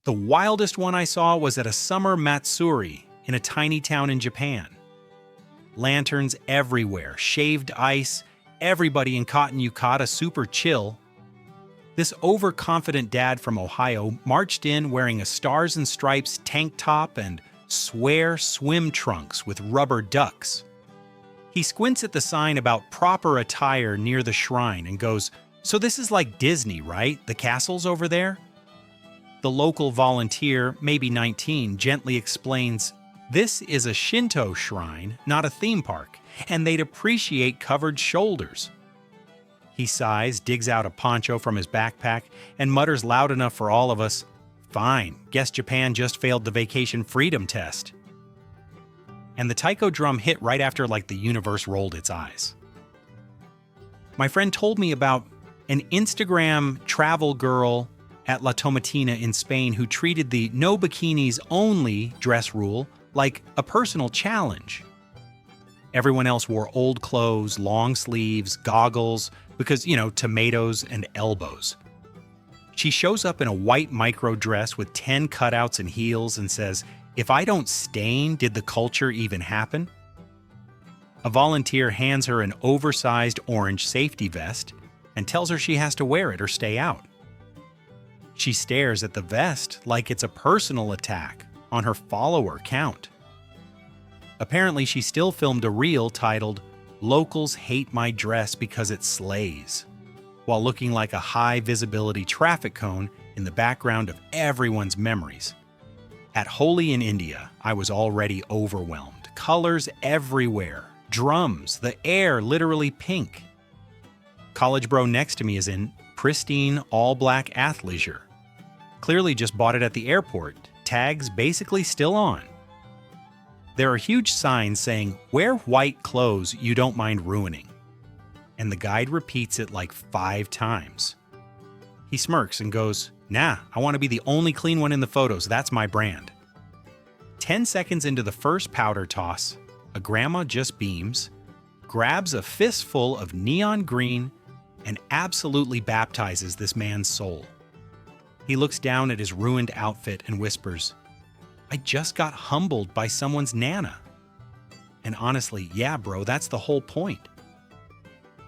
The wildest one I saw was at a summer matsuri in a tiny town in Japan. Lanterns everywhere, shaved ice, everybody in cotton yukata super chill. This overconfident dad from Ohio marched in wearing a Stars and Stripes tank top and swear swim trunks with rubber ducks. He squints at the sign about proper attire near the shrine and goes, "So this is like Disney, right? The castle's over there?" The local volunteer, maybe 19, gently explains, "This is a Shinto shrine, not a theme park, and they'd appreciate covered shoulders." He sighs, digs out a poncho from his backpack, and mutters loud enough for all of us, "Fine, guess Japan just failed the vacation freedom test." And the taiko drum hit right after the universe rolled its eyes. My friend told me about an Instagram travel girl at La Tomatina in Spain who treated the no bikinis only dress rule like a personal challenge. Everyone else wore old clothes, long sleeves, goggles, because, tomatoes and elbows. She shows up in a white micro dress with 10 cutouts and heels and says, "If I don't stain, did the culture even happen?" A volunteer hands her an oversized orange safety vest and tells her she has to wear it or stay out. She stares at the vest like it's a personal attack on her follower count. Apparently, she still filmed a reel titled, "Locals Hate My Dress Because It Slays," while looking like a high-visibility traffic cone in the background of everyone's memories. At Holi in India, I was already overwhelmed. Colors everywhere. Drums, the air literally pink. College bro next to me is in pristine, all-black athleisure. Clearly just bought it at the airport. Tags basically still on. There are huge signs saying, "Wear white clothes you don't mind ruining." And the guide repeats it 5 times. He smirks and goes, "Nah, I want to be the only clean one in the photos. That's my brand." 10 seconds into the first powder toss, a grandma just beams, grabs a fistful of neon green, and absolutely baptizes this man's soul. He looks down at his ruined outfit and whispers, "I just got humbled by someone's nana." And honestly, yeah, bro, that's the whole point.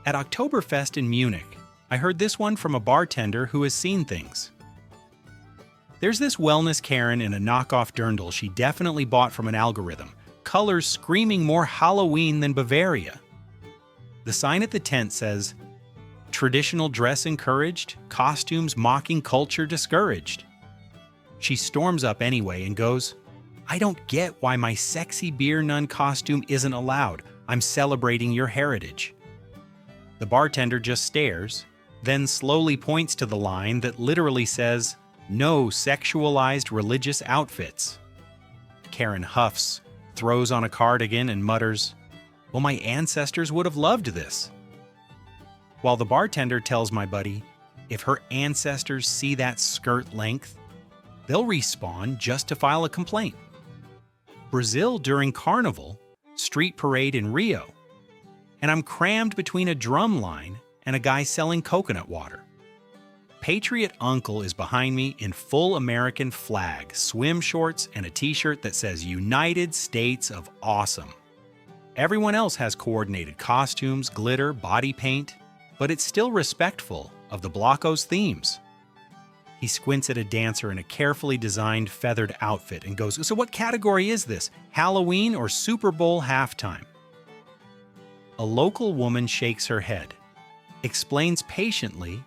At Oktoberfest in Munich, I heard this one from a bartender who has seen things. There's this wellness Karen in a knockoff dirndl she definitely bought from an algorithm, colors screaming more Halloween than Bavaria. The sign at the tent says, "Traditional dress encouraged, costumes mocking culture discouraged." She storms up anyway and goes, "I don't get why my sexy beer nun costume isn't allowed. I'm celebrating your heritage." The bartender just stares, then slowly points to the line that literally says, "No sexualized religious outfits." Karen huffs, throws on a cardigan, and mutters, "Well, my ancestors would have loved this." While the bartender tells my buddy, if her ancestors see that skirt length, they'll respawn just to file a complaint. Brazil during Carnival, street parade in Rio, and I'm crammed between a drum line and a guy selling coconut water. Patriot Uncle is behind me in full American flag, swim shorts, and a t-shirt that says United States of Awesome. Everyone else has coordinated costumes, glitter, body paint, but it's still respectful of the Blocko's themes. He squints at a dancer in a carefully designed feathered outfit and goes, "So what category is this? Halloween or Super Bowl halftime?" A local woman shakes her head, explains patiently,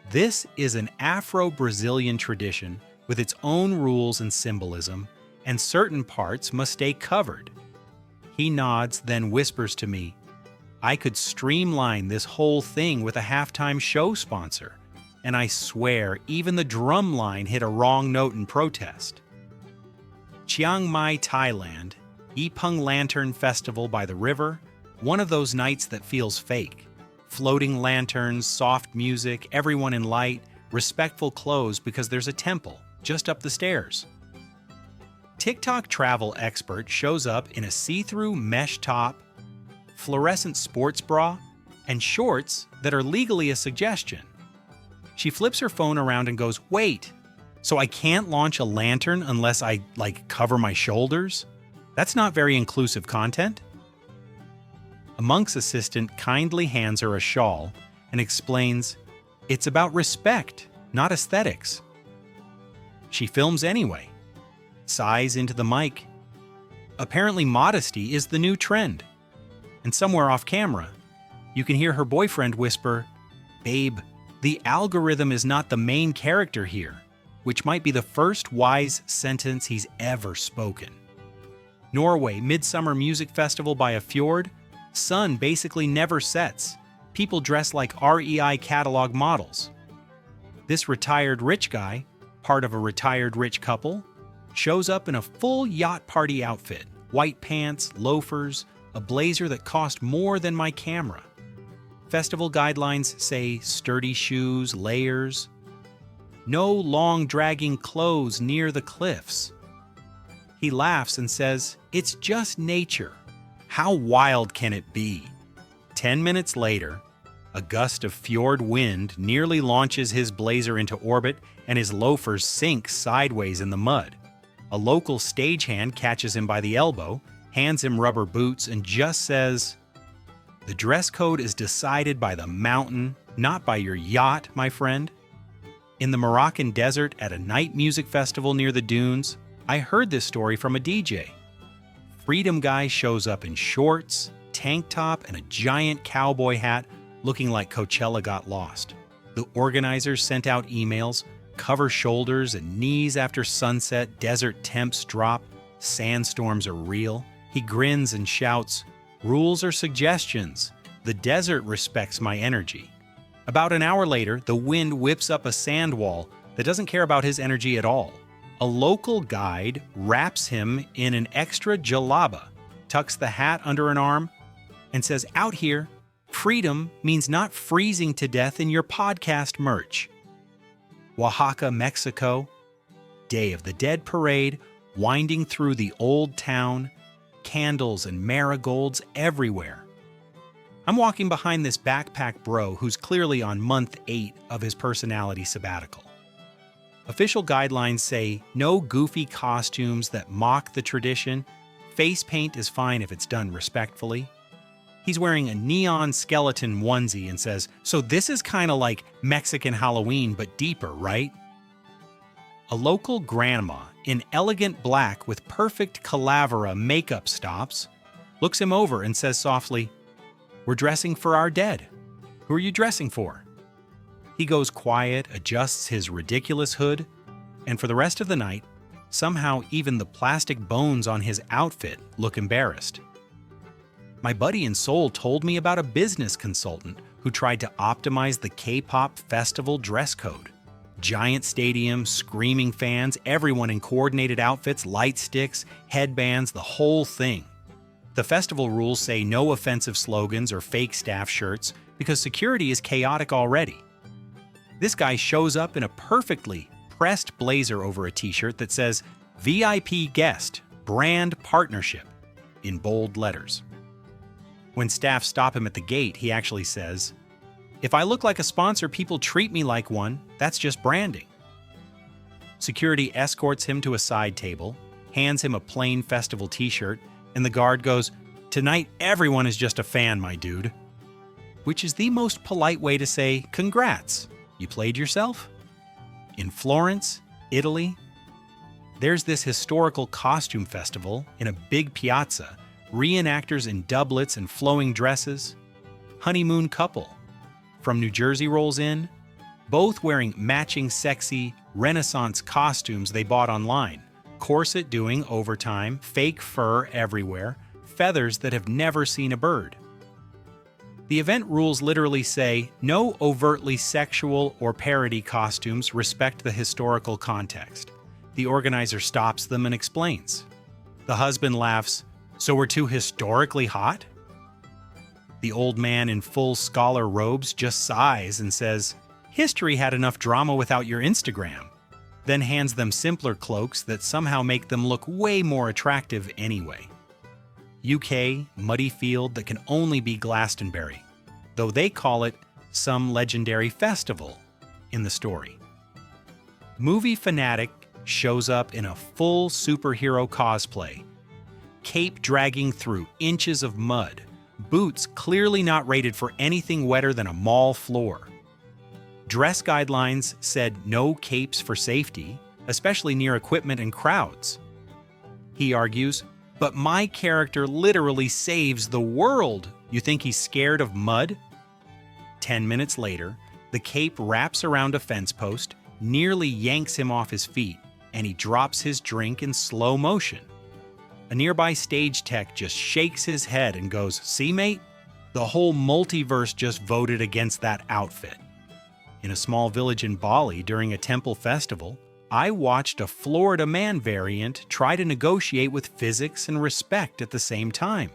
this is an Afro-Brazilian tradition with its own rules and symbolism, and certain parts must stay covered. He nods, then whispers to me, "I could streamline this whole thing with a halftime show sponsor." And I swear, even the drum line hit a wrong note in protest. Chiang Mai, Thailand, Ipung Lantern Festival by the river, one of those nights that feels fake. Floating lanterns, soft music, everyone in light, respectful clothes because there's a temple just up the stairs. TikTok travel expert shows up in a see-through mesh top, fluorescent sports bra, and shorts that are legally a suggestion. She flips her phone around and goes, "Wait, So I can't launch a lantern unless I, cover my shoulders? That's not very inclusive content. A monk's assistant kindly hands her a shawl and explains, it's about respect, not aesthetics. She films anyway, sighs into the mic. Apparently modesty is the new trend. And somewhere off camera, you can hear her boyfriend whisper, "Babe, the algorithm is not the main character here," which might be the first wise sentence he's ever spoken. Norway Midsummer Music Festival by a fjord. Sun basically never sets. People dress like REI catalog models. This retired rich guy, part of a retired rich couple, shows up in a full yacht party outfit, white pants, loafers, a blazer that cost more than my camera. Festival guidelines say sturdy shoes, layers. No long dragging clothes near the cliffs. He laughs and says, "It's just nature. How wild can it be?" 10 minutes later, a gust of fjord wind nearly launches his blazer into orbit and his loafers sink sideways in the mud. A local stagehand catches him by the elbow, hands him rubber boots, and just says, "The dress code is decided by the mountain, not by your yacht, my friend." In the Moroccan desert at a night music festival near the dunes, I heard this story from a DJ. Freedom guy shows up in shorts, tank top, and a giant cowboy hat, looking like Coachella got lost. The organizers sent out emails, cover shoulders and knees after sunset, desert temps drop, sandstorms are real. He grins and shouts, "Rules or suggestions? The desert respects my energy." About an hour later, the wind whips up a sand wall that doesn't care about his energy at all. A local guide wraps him in an extra jalaba, tucks the hat under an arm, and says, "Out here, freedom means not freezing to death in your podcast merch." Oaxaca, Mexico, Day of the Dead parade, winding through the old town, candles and marigolds everywhere. I'm walking behind this backpack bro who's clearly on month 8 of his personality sabbatical. Official guidelines say no goofy costumes that mock the tradition. Face paint is fine if it's done respectfully. He's wearing a neon skeleton onesie and says, "So this is kind of like Mexican Halloween but deeper, right?" A local grandma in elegant black with perfect Calavera makeup stops, looks him over and says softly, "We're dressing for our dead. Who are you dressing for?" He goes quiet, adjusts his ridiculous hood, and for the rest of the night, somehow even the plastic bones on his outfit look embarrassed. My buddy in Seoul told me about a business consultant who tried to optimize the K-pop festival dress code. Giant stadium, screaming fans, everyone in coordinated outfits, light sticks, headbands, the whole thing. The festival rules say no offensive slogans or fake staff shirts because security is chaotic already. This guy shows up in a perfectly pressed blazer over a t-shirt that says VIP guest, brand partnership in bold letters. When staff stop him at the gate, he actually says, "If I look like a sponsor, people treat me like one. That's just branding." Security escorts him to a side table, hands him a plain festival t-shirt, and the guard goes, "Tonight, everyone is just a fan, my dude." Which is the most polite way to say, "Congrats, you played yourself?" In Florence, Italy, there's this historical costume festival in a big piazza, reenactors in doublets and flowing dresses. Honeymoon couple from New Jersey rolls in, both wearing matching sexy Renaissance costumes they bought online. Corset doing overtime, fake fur everywhere, feathers that have never seen a bird. The event rules literally say, no overtly sexual or parody costumes, respect the historical context. The organizer stops them and explains. The husband laughs, "So we're too historically hot?" The old man in full scholar robes just sighs and says, "History had enough drama without your Instagram," then hands them simpler cloaks that somehow make them look way more attractive anyway. UK, muddy field that can only be Glastonbury, though they call it some legendary festival in the story. Movie fanatic shows up in a full superhero cosplay, cape dragging through inches of mud, boots clearly not rated for anything wetter than a mall floor. Dress guidelines said no capes for safety, especially near equipment and crowds. He argues, "But my character literally saves the world. You think he's scared of mud?" 10 minutes later, the cape wraps around a fence post, nearly yanks him off his feet, and he drops his drink in slow motion. A nearby stage tech just shakes his head and goes, "See, mate? The whole multiverse just voted against that outfit." In a small village in Bali during a temple festival, I watched a Florida man variant try to negotiate with physics and respect at the same time.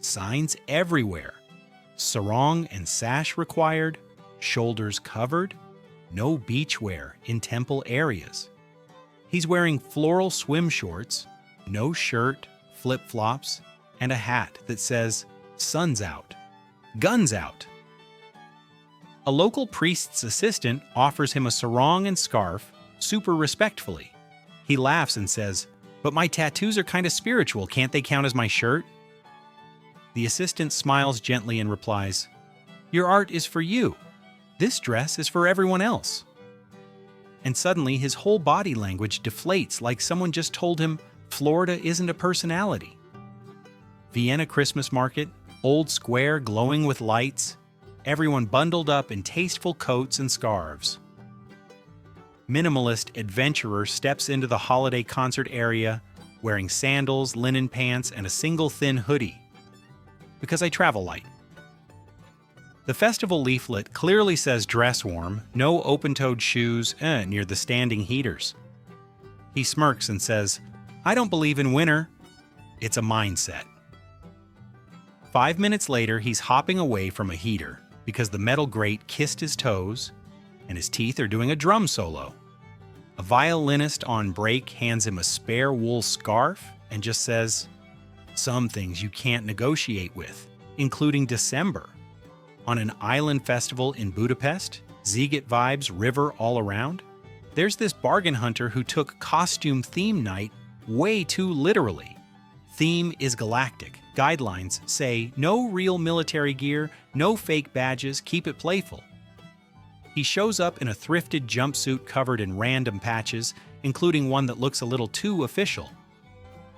Signs everywhere. Sarong and sash required, shoulders covered, no beachwear in temple areas. He's wearing floral swim shorts, no shirt, flip-flops, and a hat that says, "Sun's out, guns out." A local priest's assistant offers him a sarong and scarf, super respectfully. He laughs and says, "But my tattoos are kind of spiritual, can't they count as my shirt?" The assistant smiles gently and replies, "Your art is for you. This dress is for everyone else." And suddenly his whole body language deflates like someone just told him Florida isn't a personality. Vienna Christmas market, old square glowing with lights, everyone bundled up in tasteful coats and scarves. Minimalist adventurer steps into the holiday concert area wearing sandals, linen pants, and a single thin hoodie. Because I travel light. The festival leaflet clearly says dress warm, no open-toed shoes near the standing heaters. He smirks and says, "I don't believe in winter. It's a mindset." 5 minutes later, he's hopping away from a heater because the metal grate kissed his toes and his teeth are doing a drum solo. A violinist on break hands him a spare wool scarf and just says, "Some things you can't negotiate with, including December." On an island festival in Budapest, Ziget vibes river all around, there's this bargain hunter who took costume theme night way too literally. Theme is galactic. Guidelines say no real military gear, no fake badges, keep it playful. He shows up in a thrifted jumpsuit covered in random patches, including one that looks a little too official.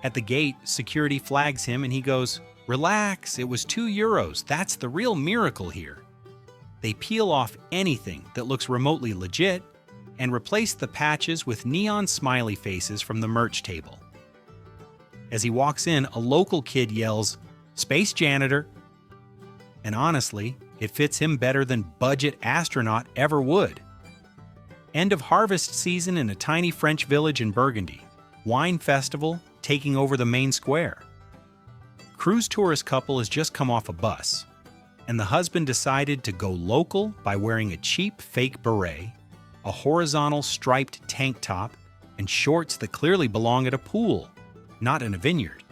At the gate, security flags him and he goes, "Relax, it was €2. That's the real miracle here." They peel off anything that looks remotely legit and replace the patches with neon smiley faces from the merch table. As he walks in, a local kid yells, "Space janitor!" And honestly, it fits him better than budget astronaut ever would. End of harvest season in a tiny French village in Burgundy. Wine festival taking over the main square. Cruise tourist couple has just come off a bus, and the husband decided to go local by wearing a cheap fake beret, a horizontal striped tank top, and shorts that clearly belong at a pool, not in a vineyard.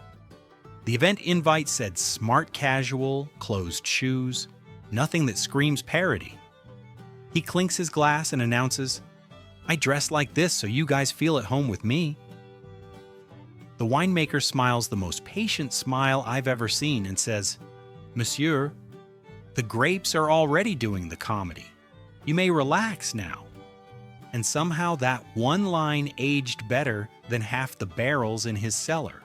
The event invite said smart casual, closed shoes, nothing that screams parody. He clinks his glass and announces, "I dress like this so you guys feel at home with me." The winemaker smiles the most patient smile I've ever seen and says, "Monsieur, the grapes are already doing the comedy. You may relax now." And somehow that one line aged better than half the barrels in his cellar.